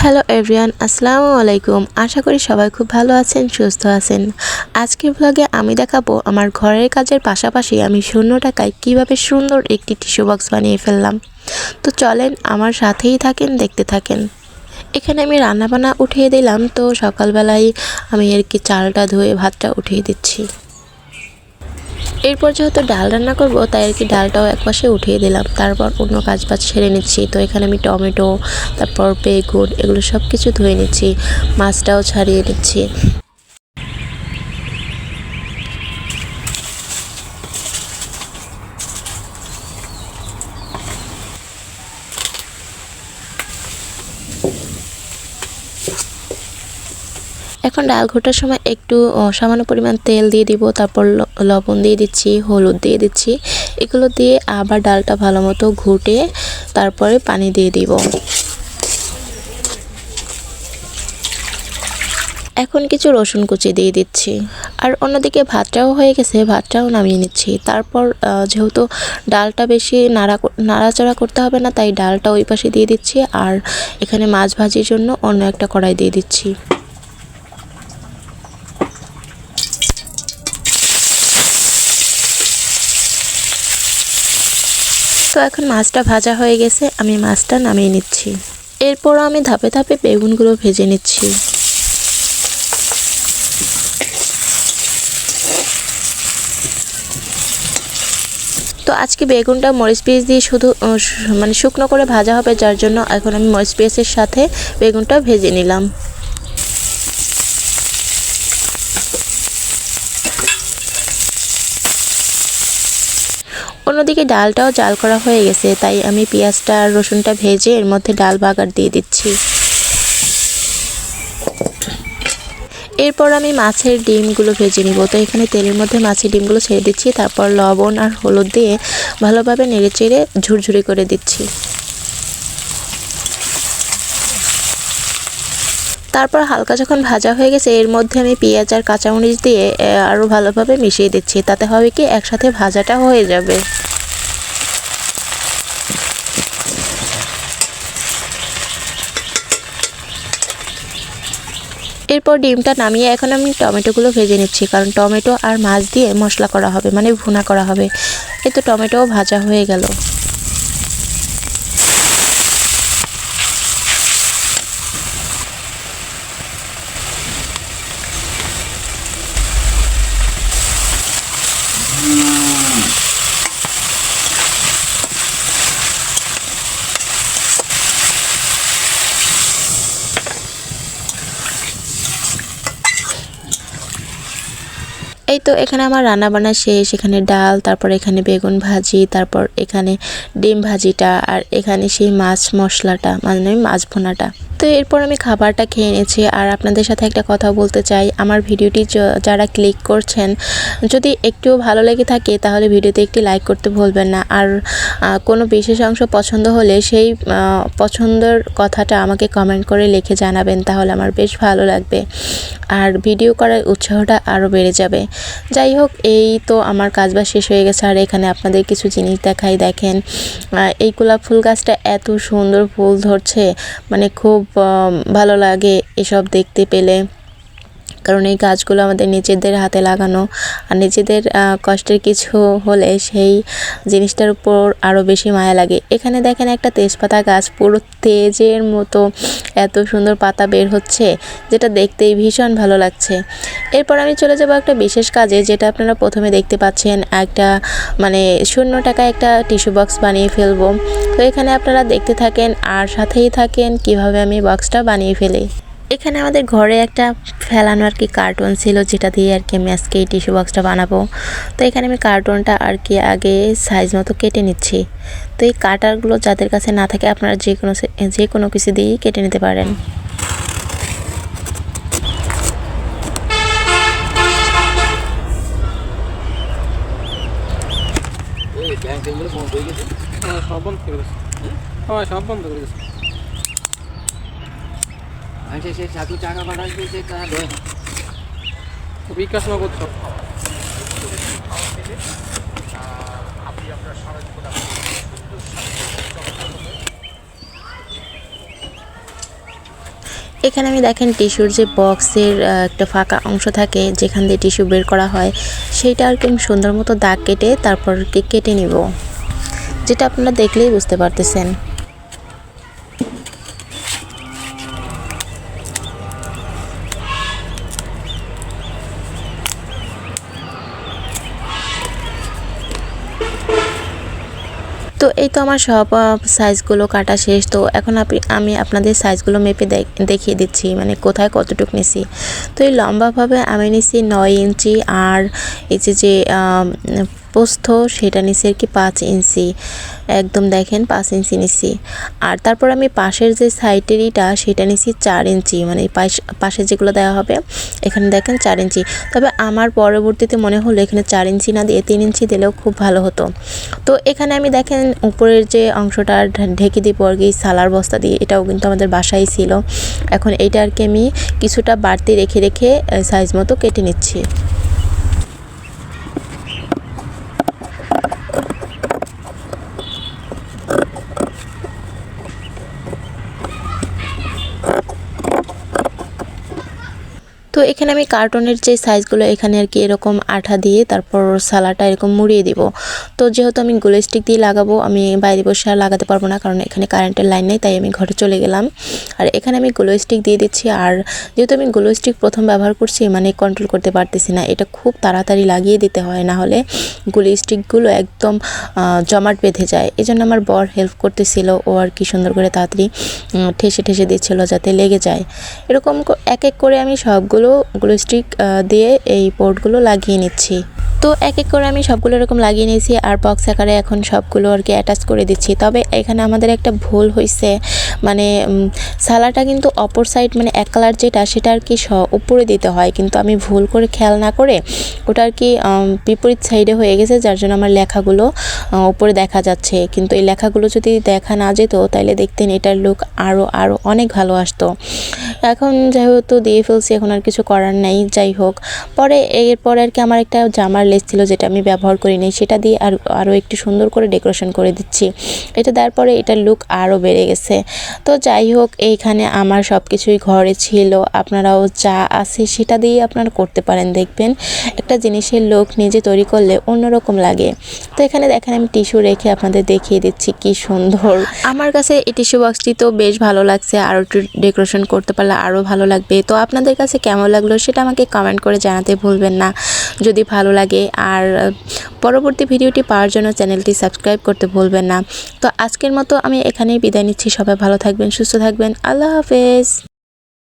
Hello everyone, আসসালামু আলাইকুম। আশা করি সবাই খুব ভালো আছেন, সুস্থ আছেন। আজকের ব্লগে আমি দেখাবো আমার ঘরের কাজের পাশাপাশি আমি শূন্য টাকায় কিভাবে সুন্দর একটি টিস্যু বক্স বানিয়ে ফেললাম। তো চলেন আমার সাথেই থাকেন, দেখতে থাকেন। এখানে আমি রান্নাবান্না উঠিয়ে দিলাম। তো সকালবেলায় আমি আর কি চালটা ধুয়ে ভাতটা উঠিয়ে দিচ্ছি। এরপর যেহেতু ডাল রান্না করব তাই আর কি ডালটাও একপাশে উঠিয়ে দিলাম। তারপর অন্য কাজবাজ সেরে নিচ্ছি। তো এখানে আমি টমেটো, তারপর বেগুন এগুলো সব কিছু ধুয়ে নিচ্ছি, মাছটাও ছাড়িয়ে নিচ্ছি। এখন ডাল ঘোটার সময় একটু সামান্য পরিমাণ তেল দিয়ে দিব, তারপর লবণ দিয়ে দিচ্ছি, হলুদ দিয়ে দিচ্ছি। এগুলো দিয়ে আবার ডালটা ভালো মতো ঘুটে তারপরে পানি দিয়ে দিব। এখন কিছু রসুন কুচি দিয়ে দিচ্ছি। আর অন্যদিকে ভাতটাও হয়ে গেছে, ভাতটাও নামিয়ে নিচ্ছি। তারপর যেহেতু ডালটা বেশি নাড়াচাড়া করতে হবে না, তাই ডালটা ওই পাশে দিয়ে দিচ্ছি। আর এখানে মাছ ভাজির জন্য অন্য একটা কড়াই দিয়ে দিচ্ছি। তো এখন মাছটা ভাজা হয়ে গেছে, আমি মাছটা নামিয়ে নিচ্ছি। এরপর আমি ধাপে ধাপে বেগুনগুলো ভেজে নিচ্ছি। তো আজকে বেগুনটা মরিচ পেঁয়াজ দিয়ে শুধু মানে শুকনো করে ভাজা হবে, যার জন্য এখন আমি মরিচ পেঁয়াজের সাথে বেগুনটা ভেজে নিলাম। অন্যদিকে ডালটাও জাল করা হয়ে গেছে, তাই আমি পেঁয়াজটা আর রসুনটা ভেজে এর মধ্যে ডাল বাগার দিয়ে দিচ্ছি। এরপর আমি মাছের ডিমগুলো ভেজে নিব। তো এখানে তেলের মধ্যে মাছের ডিমগুলো ছেড়ে দিচ্ছি, তারপর লবণ আর হলুদ দিয়ে ভালোভাবে নেড়েচেড়ে ঝুরঝুরি করে দিচ্ছি। তারপর হালকা যখন ভাজা হয়ে গেছে এর মধ্যে আমি পেঁয়াজ আর কাঁচামরিচ দিয়ে আরও ভালোভাবে মিশিয়ে দিচ্ছি। তাতে হবে কি একসাথে ভাজাটা হয়ে যাবে। এরপর ডিমটা নামিয়ে এখন আমি টমেটোগুলো ভেজে নিচ্ছি, কারণ টমেটো আর মাছ দিয়ে মশলা করা হবে, মানে ভুনা করা হবে। এই তো টমেটোও ভাজা হয়ে গেল। এই তো এখানে আমার রান্না বান্না শেষ। এখানে ডাল, তারপর এখানে বেগুন ভাজি, তারপর এখানে ডিম ভাজিটা, আর এখানে সেই মাছ মশলাটা, মানে মাছ ভুনাটা। তো এরপর আমি খাবারটা খেয়ে নিয়েছি। আর আপনাদের সাথে একটা কথা বলতে চাই, আমার ভিডিওটি যারা ক্লিক করছেন, যদি একটুও ভালো লেগে থাকে তাহলে ভিডিওতে একটি লাইক করতে ভুলবেন না। আর কোনো বিশেষ অংশ পছন্দ হলে সেই পছন্দের কথাটা আমাকে কমেন্ট করে লিখে জানাবেন, তাহলে আমার বেশ ভালো লাগবে আর ভিডিও করার উৎসাহটা আরও বেড়ে যাবে। যাই হোক, এই তো আমার কাজবাজ শেষ হয়ে গেছে। আর এখানে আপনাদের কিছু জিনিস দেখাই, দেখেন এই গোলাপ ফুল গাছটা এত সুন্দর ফুল ধরছে, মানে খুব ভালো লাগে এসব দেখতে পেলে। কারণ এই গাছগুলো আমাদের নিজেদের হাতে লাগানো, আর নিজেদের কষ্টের কিছু হলে সেই জিনিসটার উপর আরও বেশি মায়া লাগে। এখানে দেখেন একটা তেজপাতা গাছ, পুরো তেজের মতো এত সুন্দর পাতা বের হচ্ছে, যেটা দেখতেই ভীষণ ভালো লাগছে। এরপর আমি চলে যাব একটা বিশেষ কাজে, যেটা আপনারা প্রথমে দেখতে পাচ্ছেন, একটা মানে শূন্য টাকায় একটা টিস্যু বক্স বানিয়ে ফেলবো। তো এখানে আপনারা দেখতে থাকেন আর সাথেই থাকেন কিভাবে আমি বক্সটা বানিয়ে ফেলি। এখানে আমাদের ঘরে একটা ফেলানো আর কি কার্টুন ছিল, যেটা দিয়ে আর কি আমি আজকে এই টিস্যু বক্সটা বানাবো। তো এখানে আমি কার্টুনটা আর কি আগে সাইজ মতো কেটে নিচ্ছি। তো এই কাটারগুলো যাদের কাছে না থাকে আপনারা যে কোনো কিছু দিয়েই কেটে নিতে পারেন। বিকাশ নগদ সব এখানে আমি দেখেন টিস্যুর যে বক্সের একটা ফাঁকা অংশ থাকে যেখান দিয়ে টিস্যু বের করা হয়, সেইটা আর কি সুন্দর মতো দাগ কেটে তারপর কি কেটে নিব, যেটা আপনারা দেখলেই বুঝতে পারতেছেন। তো এই তো আমার সব সাইজগুলো কাটা শেষ। তো এখন আমি আপনাদের সাইজগুলো মেপে দেখিয়ে দিচ্ছি, মানে কোথায় কতটুকু নিছি। তো এই লম্বাভাবে আমি নিছি 9 ইঞ্চি, আর এই যে প্রস্থ সেটা নিছি আর কি 5 ইঞ্চি, একদম দেখেন 5 ইঞ্চি নিছি। আর তারপর আমি পাশের যে সাইডেরইটা সেটা নিছি 4 ইঞ্চি, মানে পাশে যেগুলো দেওয়া হবে এখানে দেখেন 4 ইঞ্চি। তবে আমার পরবর্তীতে মনে হলো এখানে 4 ইঞ্চি না দিয়ে 3 ইঞ্চি দিলেও খুব ভালো হতো। তো এখানে আমি দেখেন উপরের যে অংশটা ঢেকে দিব আর কি সালার বস্তা দিয়ে, এটাও কিন্তু আমাদের বাসায় ছিল। এখন এইটা আর কি আমি কিছুটা বাড়তি রেখে সাইজ মতো কেটে নিচ্ছি। তো এখানে আমি কার্টনের যে সাইজগুলো এখানে আর কি এরকম আঠা দিয়ে তারপর সালাটা এরকম মুড়িয়ে দিব। তো যেহেতু আমি গ্লু স্টিক দিয়ে লাগাবো, আমি বাইরে বসে আর লাগাতে পারবো না, কারণ এখানে কারেন্টের লাইন নেই, তাই আমি ঘরে চলে গেলাম। আর এখানে আমি গ্লু স্টিক দিয়ে দিচ্ছি। আর যেহেতু আমি গ্লু স্টিক প্রথম ব্যবহার করছি, মানে কন্ট্রোল করতে পারতেছি না, এটা খুব তাড়াতাড়ি লাগিয়ে দিতে হয়, না হলে গ্লু স্টিকগুলো একদম জমাট বেঁধে যায়। এই জন্য আমার বর হেল্প করতেছিল, ও আর কি সুন্দর করে তাড়াতাড়ি ঠেসে দিচ্ছিল যাতে লেগে যায়। এরকম এক এক করে আমি সবগুলো গ্লু স্টিক দিয়ে এই পোর্টগুলো লাগিয়ে নিচ্ছি। তো এক এক করে আমি সবগুলো এরকম লাগিয়ে নিয়েছি, আর বক্স আকারে এখন সবগুলো আর কি অ্যাটাচ করে দিচ্ছি। তবে এখানে আমাদের একটা ভুল হয়েছে, মানে সালাটা কিন্তু অপর সাইড, মানে এক কালার যেটা সেটা আর কি উপরে দিতে হয়, কিন্তু আমি ভুল করে খেয়াল না করে ওটা আর কি বিপরীত সাইডে হয়ে গেছে, যার জন্য আমার লেখাগুলো উপরে দেখা যাচ্ছে। কিন্তু এই লেখাগুলো যদি দেখা না যেত তাহলে দেখতেন এটার লুক আরও অনেক ভালো আসতো। এখন যেহেতু দিয়ে ফেলছি, এখন আর কিছু করার নাই। যাই হোক, এরপরে আর কি আমার একটা জামার লেস ছিল যেটা আমি ব্যবহার করিনি, সেটা দিয়ে আরও একটু সুন্দর করে ডেকোরেশন করে দিচ্ছি। এটা দেওয়ার পরে এটার লুক আরও বেড়ে গেছে। তো যাই হোক, এইখানে আমার সব কিছুই ঘরে ছিল, আপনারাও যা আছে সেটা দিয়ে আপনারা করতে পারেন। দেখবেন একটা জিনিসের লুক নিজে তৈরি করলে অন্যরকম লাগে। তো এখানে দেখেন আমি টিস্যু রেখে আপনাদের দেখিয়ে দিচ্ছি কি সুন্দর। আমার কাছে এই টিস্যু বক্সটি তো বেশ ভালো লাগছে, আরও একটু ডেকোরেশন করতে পারলে আরও ভালো লাগবে। তো আপনাদের কাছে কেমন লাগলো সেটা আমাকে কমেন্ট করে জানাতে ভুলবেন না যদি ভালো লাগে। আর পরবর্তী ভিডিওটি পাওয়ার জন্য চ্যানেলটি সাবস্ক্রাইব করতে ভুলবেন না। তো আজকের মতো আমি এখানেই বিদায় নিচ্ছি। সবাই ভালো থাকবেন, সুস্থ থাকবেন। আল্লাহ হাফেজ।